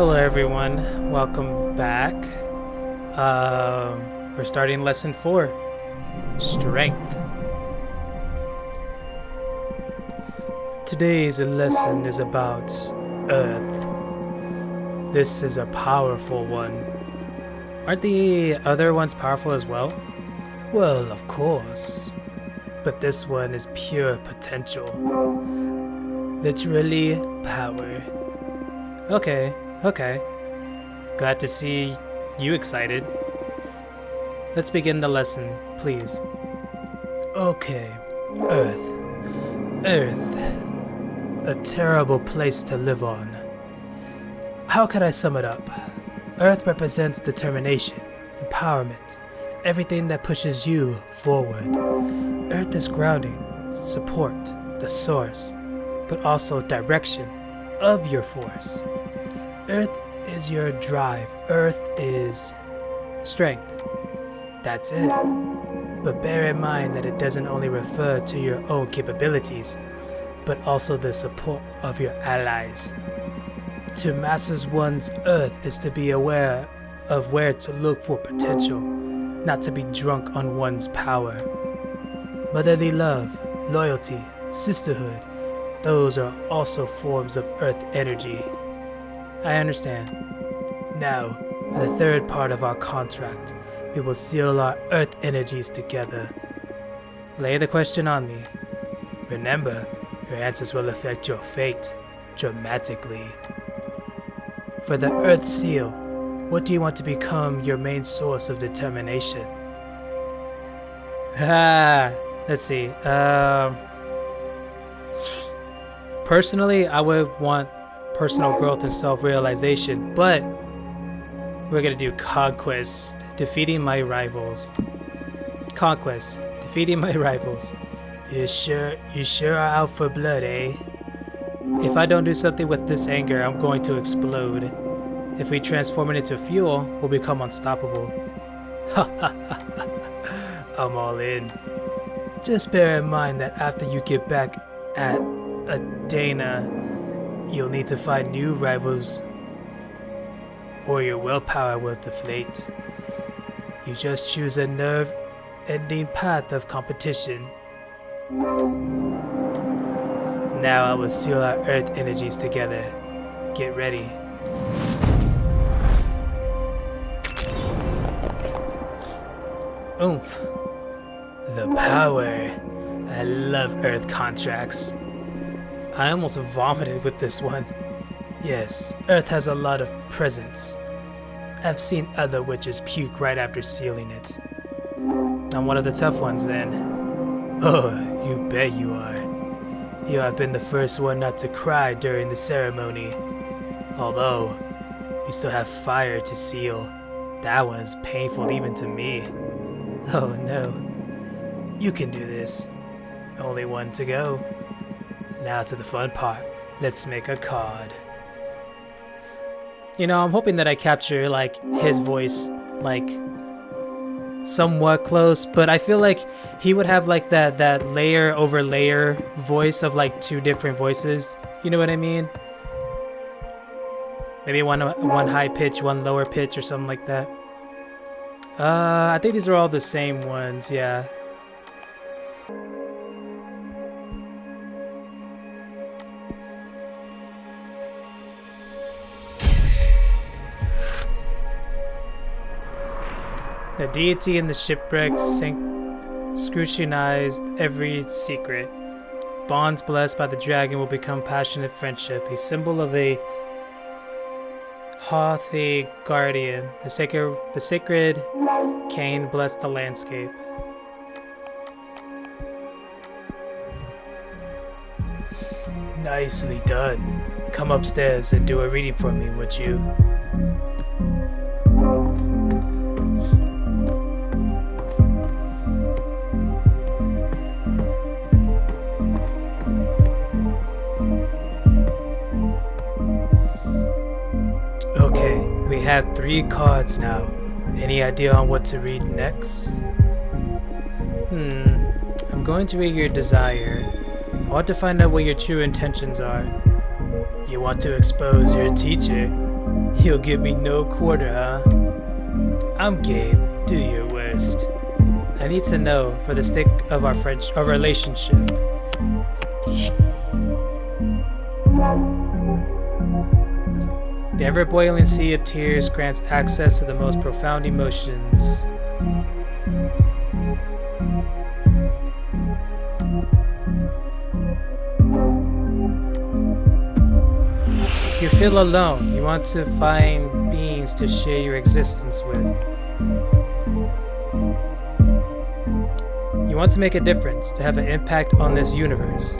Hello everyone, welcome back. We're starting lesson 4, Strength. Today's lesson is about Earth. This is a powerful one. Aren't the other ones powerful as well? Well, of course. But this one is pure potential. Literally power. Okay. Glad to see you excited. Let's begin the lesson, please. Okay, Earth. A terrible place to live on. How could I sum it up? Earth represents determination, empowerment, everything that pushes you forward. Earth is grounding, support, the source, but also direction of your force. Earth is your drive. Earth is strength. That's it. But bear in mind that it doesn't only refer to your own capabilities, but also the support of your allies. To master one's Earth is to be aware of where to look for potential, not to be drunk on one's power. Motherly love, loyalty, sisterhood, those are also forms of Earth energy. I understand. Now, for the third part of our contract, we will seal our Earth energies together. Lay the question on me. Remember, your answers will affect your fate dramatically. For the Earth seal, what do you want to become your main source of determination? Let's see. Personally, I would want personal growth and self-realization, but we're gonna do conquest, defeating my rivals. Conquest, defeating my rivals. You sure are out for blood, eh? If I don't do something with this anger, I'm going to explode. If we transform it into fuel, we'll become unstoppable. I'm all in. Just bear in mind that after you get back at Adana, you'll need to find new rivals or your willpower will deflate. You just choose a nerve-ending path of competition. Now I will seal our Earth energies together. Get ready. Oomph. The power. I love Earth contracts. I almost vomited with this one. Yes, Earth has a lot of presence. I've seen other witches puke right after sealing it. I'm one of the tough ones then. Oh, you bet you are. You have been the first one not to cry during the ceremony. Although, you still have fire to seal. That one is painful even to me. Oh no. You can do this. Only one to go. Now to the fun part. Let's make a card. You know, I'm hoping that I capture like his voice like somewhat close, but I feel like he would have like that layer over layer voice of like two different voices. You know what I mean? Maybe one high pitch, one lower pitch or something like that. I think these are all the same ones, yeah. The deity in the shipwreck scrutinized every secret. Bonds blessed by the dragon will become passionate friendship, a symbol of a Hothe guardian. The sacred cane blessed the landscape. Nicely done. Come upstairs and do a reading for me, would you? We have 3 cards now. Any idea on what to read next? I'm going to read your desire. I want to find out what your true intentions are. You want to expose your teacher? You'll give me no quarter, huh? I'm game. Do your worst. I need to know for the sake of our relationship. The ever-boiling sea of tears grants access to the most profound emotions. You feel alone. You want to find beings to share your existence with. You want to make a difference, to have an impact on this universe.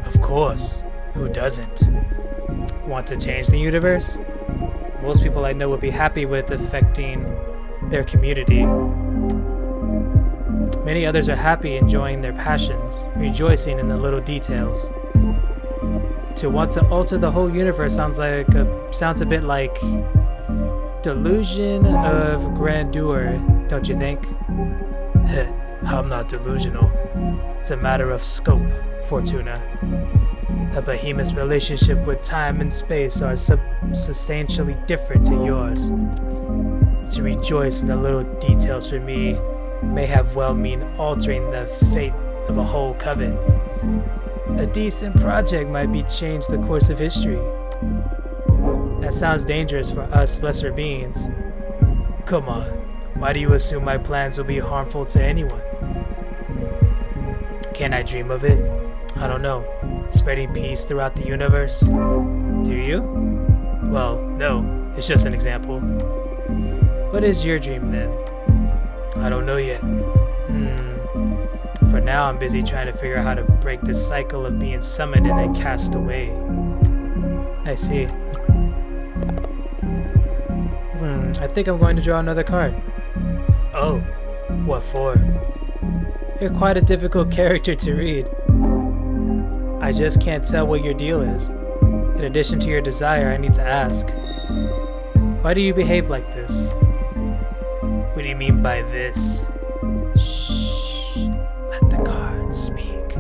Of course, who doesn't? Want to change the universe? Most people I know would be happy with affecting their community. Many others are happy enjoying their passions, rejoicing in the little details. To want to alter the whole universe sounds a bit like delusion of grandeur, don't you think? I'm not delusional. It's a matter of scope, Fortuna. A behemoth's relationship with time and space are substantially different to yours. To rejoice in the little details for me may have well mean altering the fate of a whole coven. A decent project might be change the course of history. That sounds dangerous for us lesser beings. Come on, why do you assume my plans will be harmful to anyone? Can I dream of it? I don't know. Spreading peace throughout the universe? Do you? Well, no, it's just an example. What is your dream then? I don't know yet. For now, I'm busy trying to figure out how to break this cycle of being summoned and then cast away. I see. I think I'm going to draw another card. Oh, what for? You're quite a difficult character to read. I just can't tell what your deal is. In addition to your desire, I need to ask. Why do you behave like this? What do you mean by this? Shh. Let the cards speak.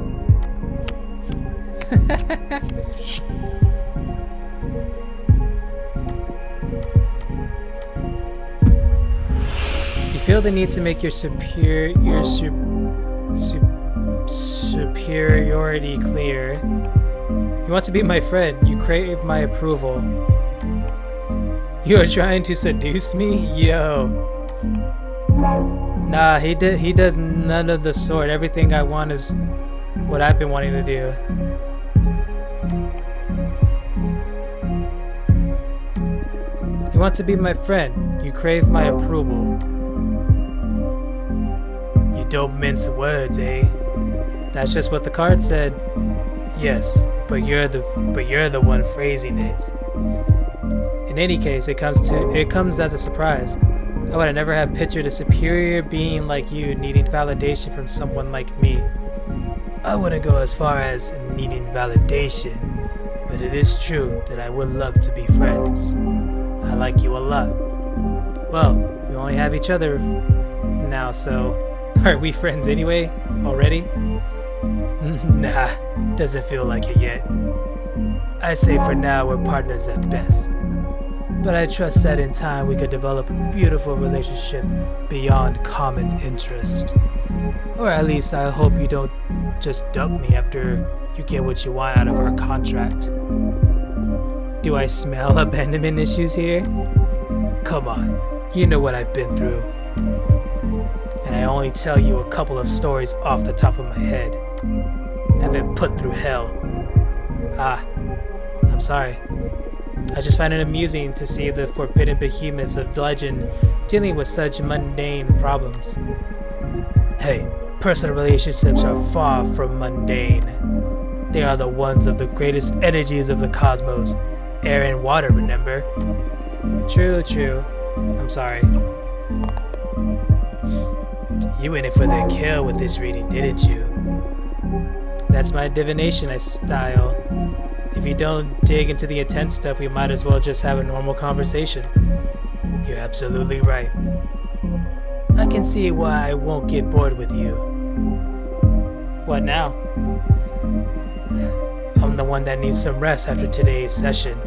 You feel the need to make your superiority clear. You want to be my friend. You crave my approval. You are trying to seduce me? Yo. Nah, he does none of the sort. Everything I want is what I've been wanting to do. You want to be my friend. You crave my approval. You don't mince words, eh? That's just what the card said. Yes, but you're the one phrasing it. In any case, it comes as a surprise. I would have never have pictured a superior being like you needing validation from someone like me. I wouldn't go as far as needing validation, but it is true that I would love to be friends. I like you a lot. Well, we only have each other now, so aren't we friends anyway? Already? Nah, doesn't feel like it yet. I say for now we're partners at best. But I trust that in time we could develop a beautiful relationship beyond common interest. Or at least I hope you don't just dump me after you get what you want out of our contract. Do I smell abandonment issues here? Come on, you know what I've been through. And I only tell you a couple of stories off the top of my head. I've been put through hell. I'm sorry. I just find it amusing to see the forbidden behemoths of legend dealing with such mundane problems. Hey, personal relationships are far from mundane. They are the ones of the greatest energies of the cosmos. Air and water, remember? True. I'm sorry. You went in for the kill with this reading, didn't you? That's my divination style. If you don't dig into the intense stuff, we might as well just have a normal conversation. You're absolutely right. I can see why I won't get bored with you. What now? I'm I'm the one that needs some rest after today's session.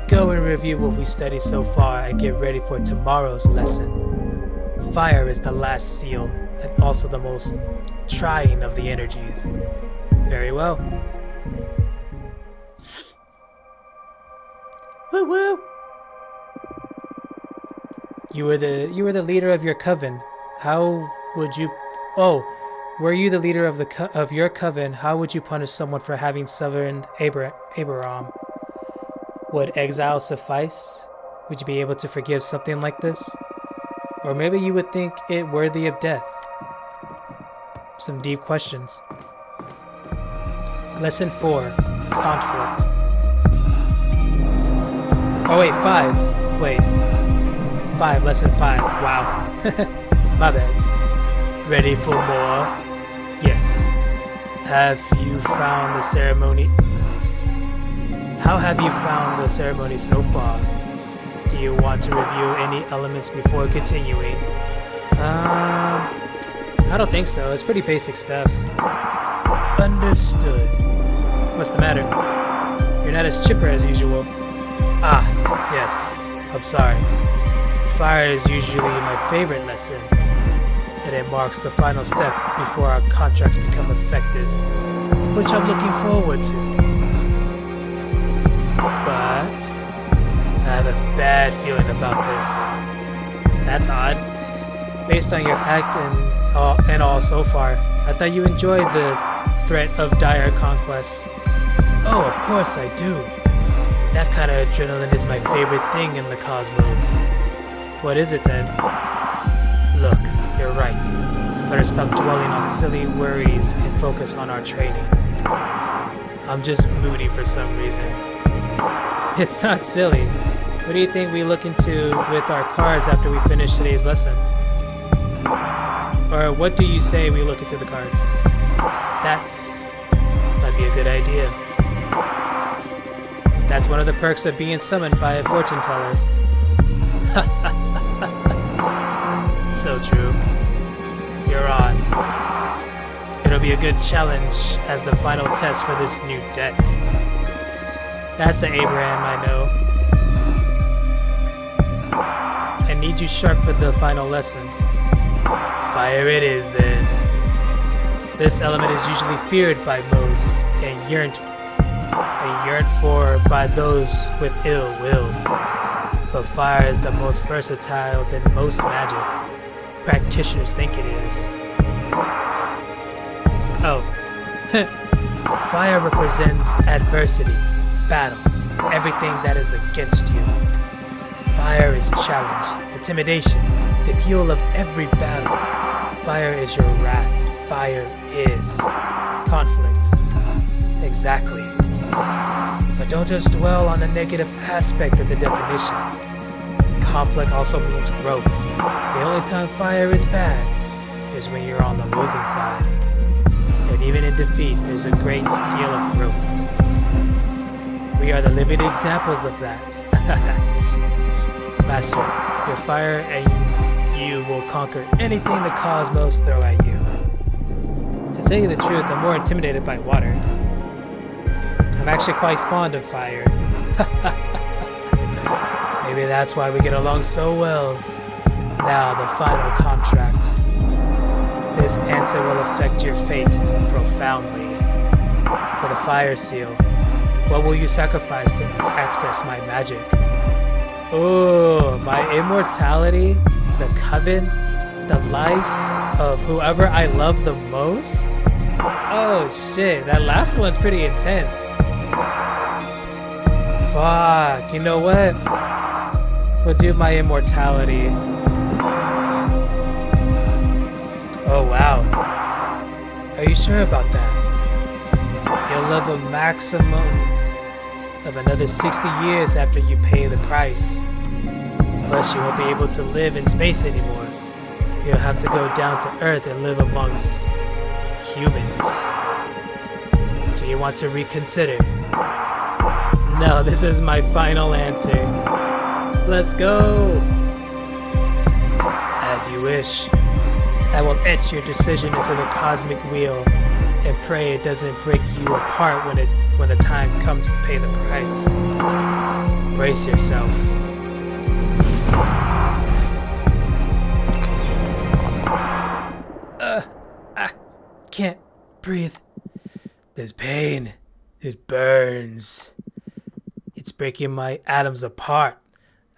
Go and review what we studied so far and get ready for tomorrow's lesson. Fire is the last seal and also the most trying of the energies. Very well. Woo woo! You were the leader of your coven. How would you? Oh, were you the leader of your coven? How would you punish someone for having severed Abraham? Would exile suffice? Would you be able to forgive something like this? Or maybe you would think it worthy of death. Some deep questions. Lesson 4. Conflict. Oh wait, 5. Wait. 5, lesson 5. Wow. My bad. Ready for more? Yes. Have you found the ceremony? How have you found the ceremony so far? Do you want to review any elements before continuing? I don't think so. It's pretty basic stuff. Understood. What's the matter? You're not as chipper as usual. Ah, yes. I'm sorry. Fire is usually my favorite lesson, and it marks the final step before our contracts become effective, which I'm looking forward to. But I have a bad feeling about this. That's odd. Based on your act and all so far, I thought you enjoyed the threat of dire conquest. Oh, of course I do. That kind of adrenaline is my favorite thing in the cosmos. What is it then? Look, you're right. I better stop dwelling on silly worries and focus on our training. I'm just moody for some reason. It's not silly. What do you think we look into with our cards after we finish today's lesson? Or what do you say we look into the cards? That might be a good idea. That's one of the perks of being summoned by a fortune teller. So true. You're on. It'll be a good challenge as the final test for this new deck. That's the Abraham I know. I need you sharp for the final lesson. Fire it is then. This element is usually feared by most and yearned for by those with ill will. But fire is the most versatile than most magic practitioners think it is. Oh. Fire represents adversity, battle, everything that is against you. Fire is challenge, intimidation, the fuel of every battle. Fire is your wrath. Fire is conflict. Exactly. But don't just dwell on the negative aspect of the definition. Conflict also means growth. The only time fire is bad is when you're on the losing side. And even in defeat, there's a great deal of growth. We are the living examples of that. Master, your fire and you will conquer anything the cosmos throw at you. To tell you the truth, I'm more intimidated by water. I'm actually quite fond of fire. Maybe that's why we get along so well. Now the final contract. This answer will affect your fate profoundly. For the fire seal, what will you sacrifice to access my magic? Oh, my immortality, the coven, the life of whoever I love the most? Oh shit, that last one's pretty intense. Fuck, you know what? We'll do my immortality. Oh wow. Are you sure about that? You'll live a maximum of another 60 years after you pay the price. Plus you won't be able to live in space anymore. You'll have to go down to Earth and live amongst humans. Do you want to reconsider? No, this is my final answer. Let's go! As you wish. I will etch your decision into the cosmic wheel and pray it doesn't break you apart when the time comes to pay the price. Brace yourself. I can't breathe. There's pain. It burns. It's breaking my atoms apart.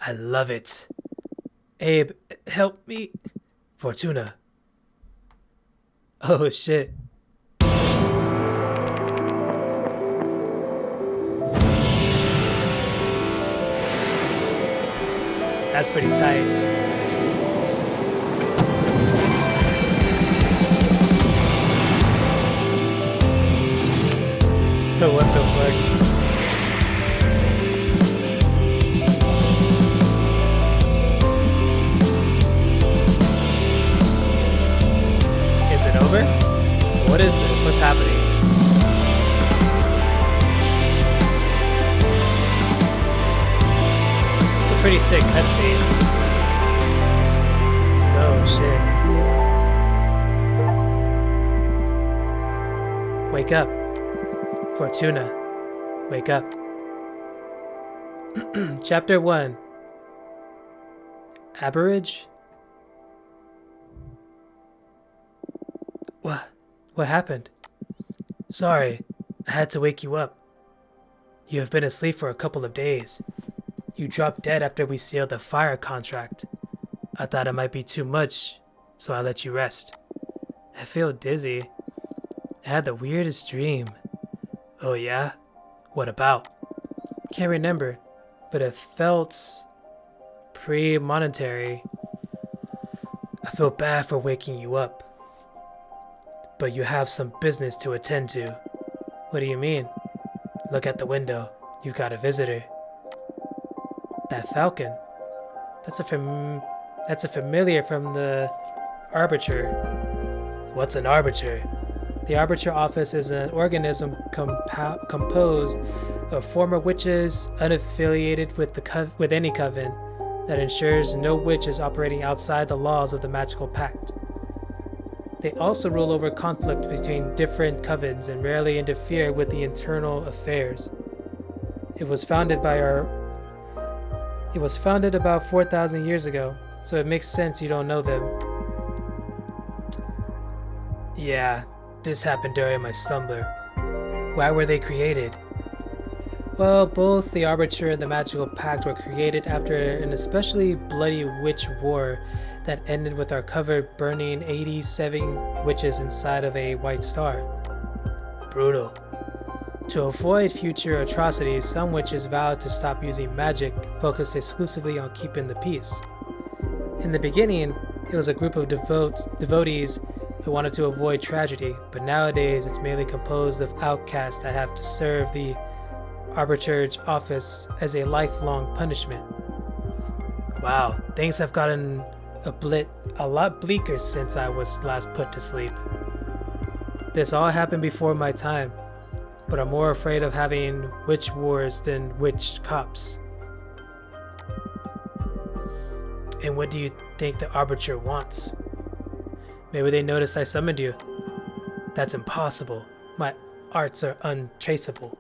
I love it. Abe, help me. Fortuna. Oh shit. That's pretty tight. What the fuck? Is it over? What is this? What's happening? It's a pretty sick cutscene. Oh shit. Wake up. Fortuna, wake up. Chapter 1. Aberrage? What happened? Sorry, I had to wake you up. You have been asleep for a couple of days. You dropped dead after we sealed the fire contract. I thought it might be too much, so I let you rest. I feel dizzy. I had the weirdest dream. Oh yeah? What about? Can't remember, but it felt premonitory. I feel bad for waking you up, but you have some business to attend to. What do you mean? Look at the window. You've got a visitor. That falcon. That's a familiar from the Arbiter. What's an Arbiter? The Arbiter office is an organism composed of former witches unaffiliated with any coven that ensures no witch is operating outside the laws of the magical pact. They also rule over conflict between different covens and rarely interfere with the internal affairs. It was founded about 4,000 years ago, so it makes sense you don't know them. Yeah. This happened during my slumber. Why were they created? Well, both the Arbiter and the Magical Pact were created after an especially bloody witch war that ended with our coven burning 87 witches inside of a white star. Brutal. To avoid future atrocities, some witches vowed to stop using magic, focused exclusively on keeping the peace. In the beginning, it was a group of devotees who wanted to avoid tragedy, but nowadays it's mainly composed of outcasts that have to serve the Arbiter's office as a lifelong punishment. Wow, things have gotten a lot bleaker since I was last put to sleep. This all happened before my time, but I'm more afraid of having witch wars than witch cops. And what do you think the Arbiter wants? Maybe they noticed I summoned you. That's impossible. My arts are untraceable.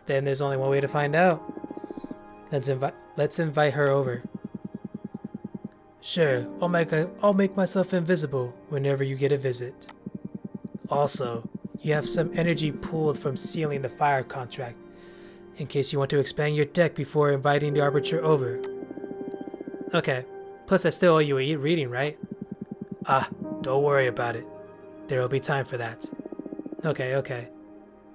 Then there's only one way to find out. Let's invite her over. Sure, I'll make myself invisible whenever you get a visit. Also, you have some energy pooled from sealing the fire contract, in case you want to expand your deck before inviting the Arbiter over. Okay, plus I still owe you a reading, right? Don't worry about it. There will be time for that. Okay.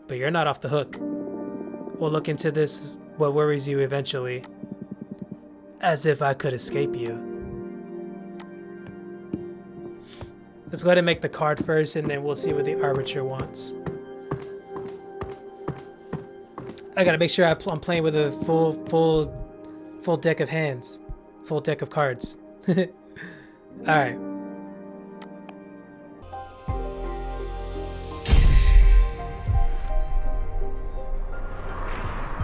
But you're not off the hook. We'll look into what worries you eventually. As if I could escape you. Let's go ahead and make the card first, and then we'll see what the Arbiter wants. I gotta make sure I'm playing with a full deck of hands. Full deck of cards. Alright.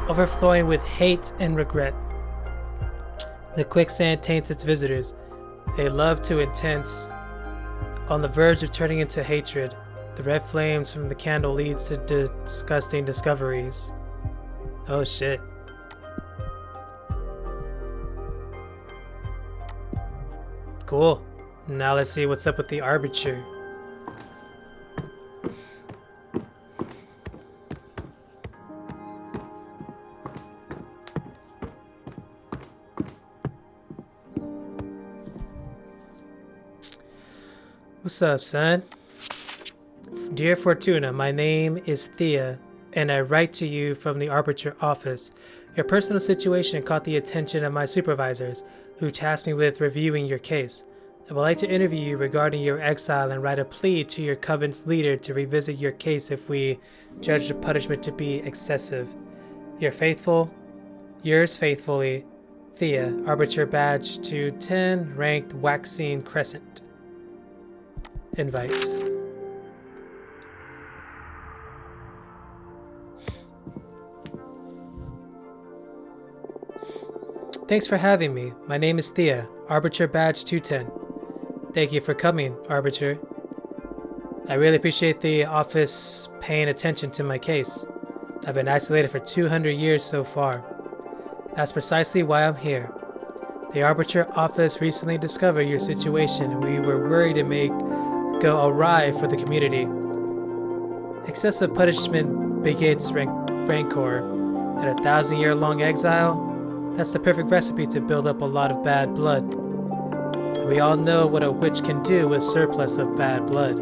Overflowing with hate and regret. The quicksand taints its visitors. They love to intense, on the verge of turning into hatred. The red flames from the candle leads to disgusting discoveries. Oh shit. Cool. Now let's see what's up with the Arbiter. What's up, son? Dear Fortuna, my name is Thea, and I write to you from the Arbiter office. Your personal situation caught the attention of my supervisors, who tasked me with reviewing your case. I would like to interview you regarding your exile and write a plea to your Covenant's leader to revisit your case if we judge the punishment to be excessive. Yours faithfully, Thea, Arbiter Badge 210, ranked Waxine Crescent. Invite. Thanks for having me. My name is Thea, Arbiter Badge 210. Thank you for coming, Arbiter. I really appreciate the office paying attention to my case. I've been isolated for 200 years so far. That's precisely why I'm here. The Arbiter office recently discovered your situation, and we were worried it may go awry for the community. Excessive punishment begets rancor, and a 1,000-year-long exile, that's the perfect recipe to build up a lot of bad blood. We all know what a witch can do with surplus of bad blood.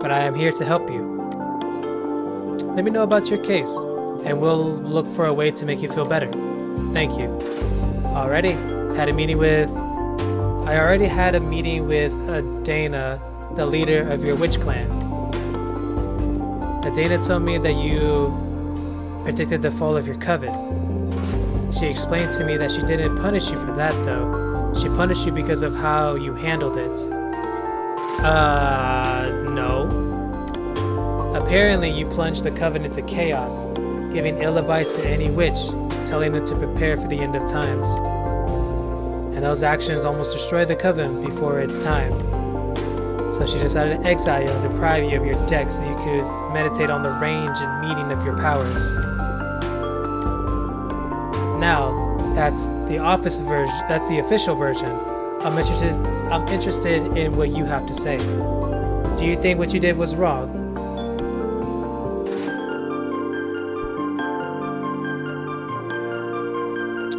But I am here to help you. Let me know about your case, and we'll look for a way to make you feel better. Thank you. I already had a meeting with Adana, the leader of your witch clan. Adana told me that you predicted the fall of your coven. She explained to me that she didn't punish you for that, though. She punished you because of how you handled it. No. Apparently, you plunged the coven into chaos, giving ill advice to any witch, telling them to prepare for the end of times. And those actions almost destroyed the coven before its time. So she decided to exile you and deprive you of your deck so you could meditate on the range and meaning of your powers. Now, that's the office version. That's the official version. I'm interested in what you have to say. Do you think what you did was wrong?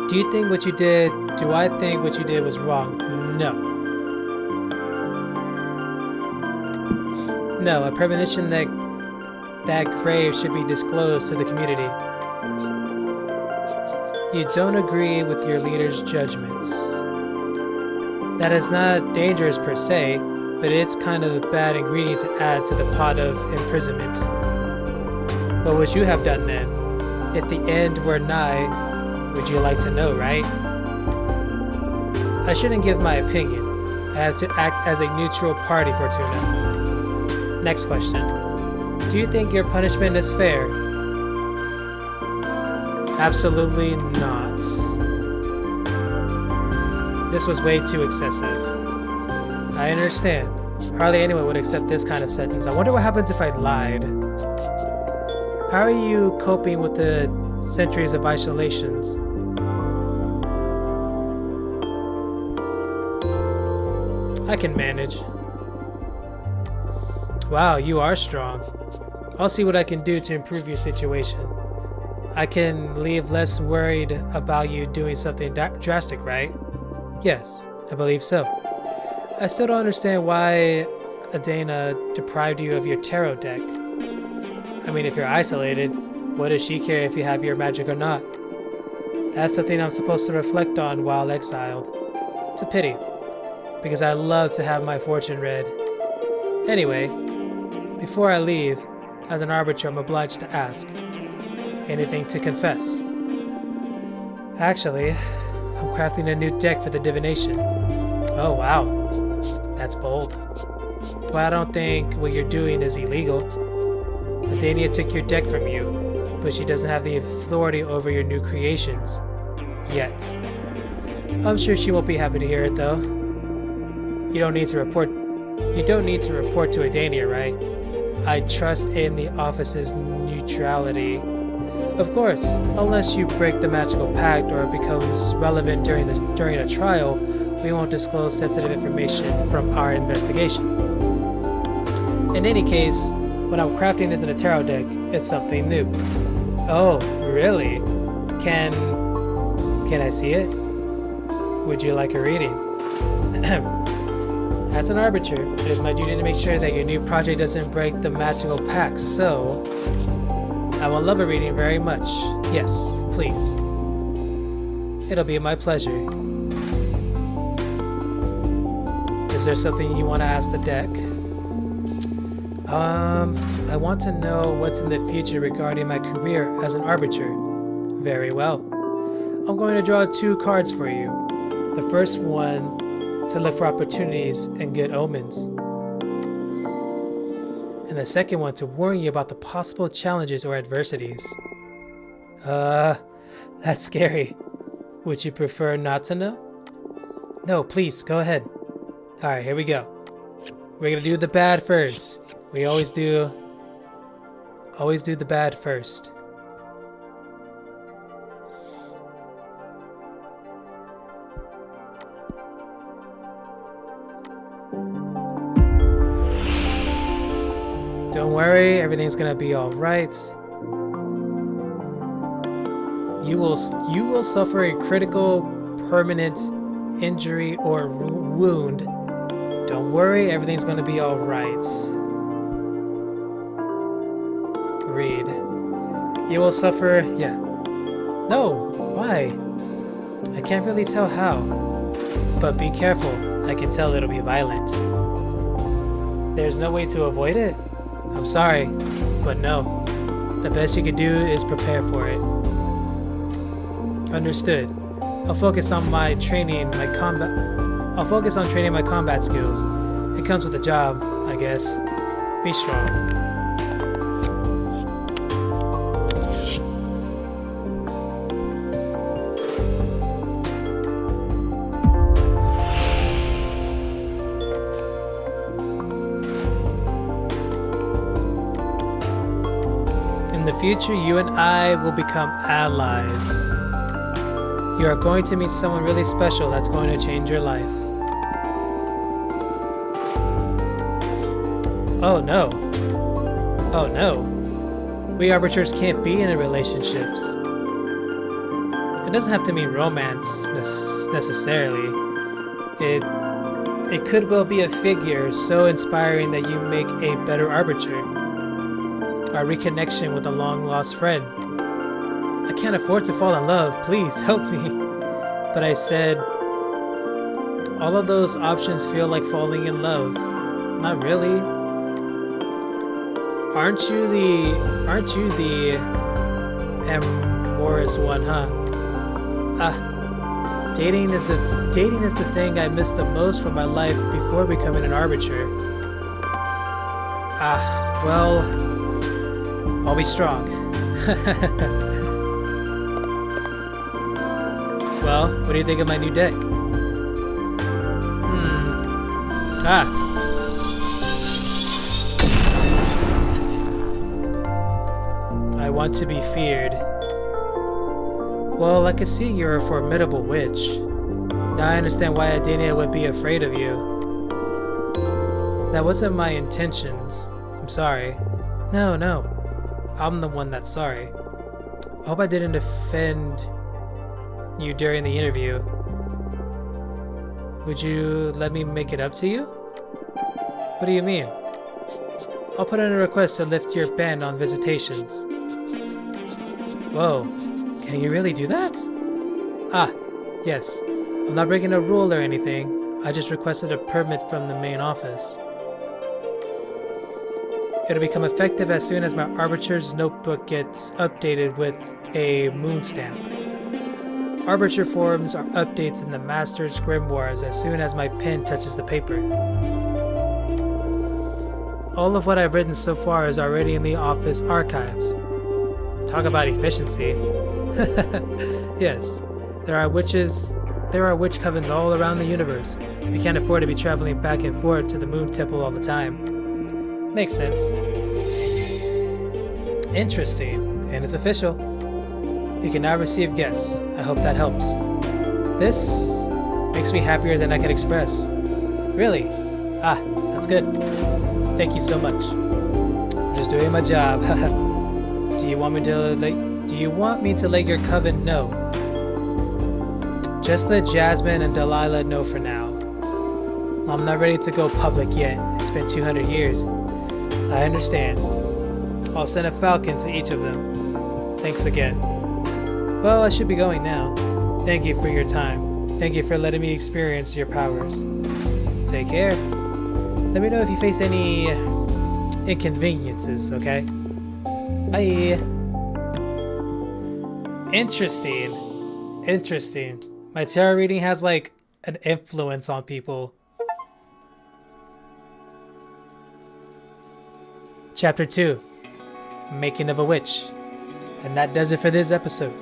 Do I think what you did was wrong? No. No, a premonition that grave should be disclosed to the community. You don't agree with your leader's judgments. That is not dangerous per se, but it's kind of a bad ingredient to add to the pot of imprisonment. What would you have done then? If the end were nigh, would you like to know, right? I shouldn't give my opinion. I have to act as a neutral party, Fortuna. Next question. Do you think your punishment is fair? Absolutely not. This was way too excessive. I understand. Hardly anyone would accept this kind of sentence. I wonder what happens if I lied. How are you coping with the centuries of isolations? I can manage. Wow, you are strong. I'll see what I can do to improve your situation. I can leave less worried about you doing something drastic, right? Yes, I believe so. I still don't understand why Adana deprived you of your tarot deck. I mean, if you're isolated, what does she care if you have your magic or not? That's something I'm supposed to reflect on while exiled. It's a pity, because I love to have my fortune read. Anyway, before I leave, as an arbiter, I'm obliged to ask. Anything to confess? Actually, I'm crafting a new deck for the divination. Oh wow, that's bold. But I don't think what you're doing is illegal. Adania took your deck from you, but she doesn't have the authority over your new creations. Yet. I'm sure she won't be happy to hear it though. You don't need to report You don't need to report to Adania, right? I trust in the office's neutrality. Of course, unless you break the magical pact or it becomes relevant during a trial, we won't disclose sensitive information from our investigation. In any case, what I'm crafting isn't a tarot deck, it's something new. Oh, really? Can I see it? Would you like a reading? As an arbiter, it is my duty to make sure that your new project doesn't break the magical pact, so I will love a reading very much. Yes, please. It'll be my pleasure. Is there something you want to ask the deck? I want to know what's in the future regarding my career as an arbiter. Very well. I'm going to draw 2 cards for you. The first one to look for opportunities and good omens. And the second one to warn you about the possible challenges or adversities. That's scary. Would you prefer not to know? No, please, go ahead. Alright, here we go. We're gonna do the bad first. We always do the bad first. Don't worry, everything's gonna be all right. You will suffer a critical, permanent injury or wound. Don't worry, everything's gonna be all right. Read. You will suffer. Yeah. No. Why? I can't really tell how. But be careful. I can tell it'll be violent. There's no way to avoid it? I'm sorry, but no. The best you can do is prepare for it. Understood. I'll focus on training my combat skills. It comes with the job, I guess. Be strong. In the future, you and I will become allies. You are going to meet someone really special that's going to change your life. Oh no. Oh no. We arbiters can't be in relationships. It doesn't have to mean romance necessarily. It could well be a figure so inspiring that you make a better arbiter. Our reconnection with a long-lost friend. I can't afford to fall in love. Please help me. But I said, all of those options feel like falling in love. Not really. Aren't you the amorous one, huh? Dating is the thing I miss the most from my life before becoming an arbiter. Well, I'll be strong. Well, what do you think of my new deck? I want to be feared. Well, I can see you're a formidable witch. Now I understand why Adenia would be afraid of you. That wasn't my intentions. I'm sorry. No. I'm the one that's sorry. I hope I didn't offend you during the interview. Would you let me make it up to you? What do you mean? I'll put in a request to lift your ban on visitations. Whoa, can you really do that? Yes. I'm not breaking a rule or anything. I just requested a permit from the main office. It'll become effective as soon as my Arbiter's notebook gets updated with a moon stamp. Arbiter forms are updates in the Master's grimoires as soon as my pen touches the paper. All of what I've written so far is already in the office archives. Talk about efficiency. Yes, there are witch covens all around the universe. We can't afford to be traveling back and forth to the moon temple all the time. Makes sense. Interesting, and it's official. You can now receive guests. I hope that helps. This makes me happier than I can express. Really? Ah, that's good. Thank you so much. I'm just doing my job. Do you want me to let your coven know? Just let Jasmine and Delilah know for now. I'm not ready to go public yet. It's been 200 years. I understand. I'll send a falcon to each of them. Thanks again. Well, I should be going now. Thank you for your time. Thank you for letting me experience your powers. Take care. Let me know if you face any inconveniences, okay? Bye. Interesting. Interesting. My tarot reading has like an influence on people. Chapter 2. Making of a Witch. And that does it for this episode.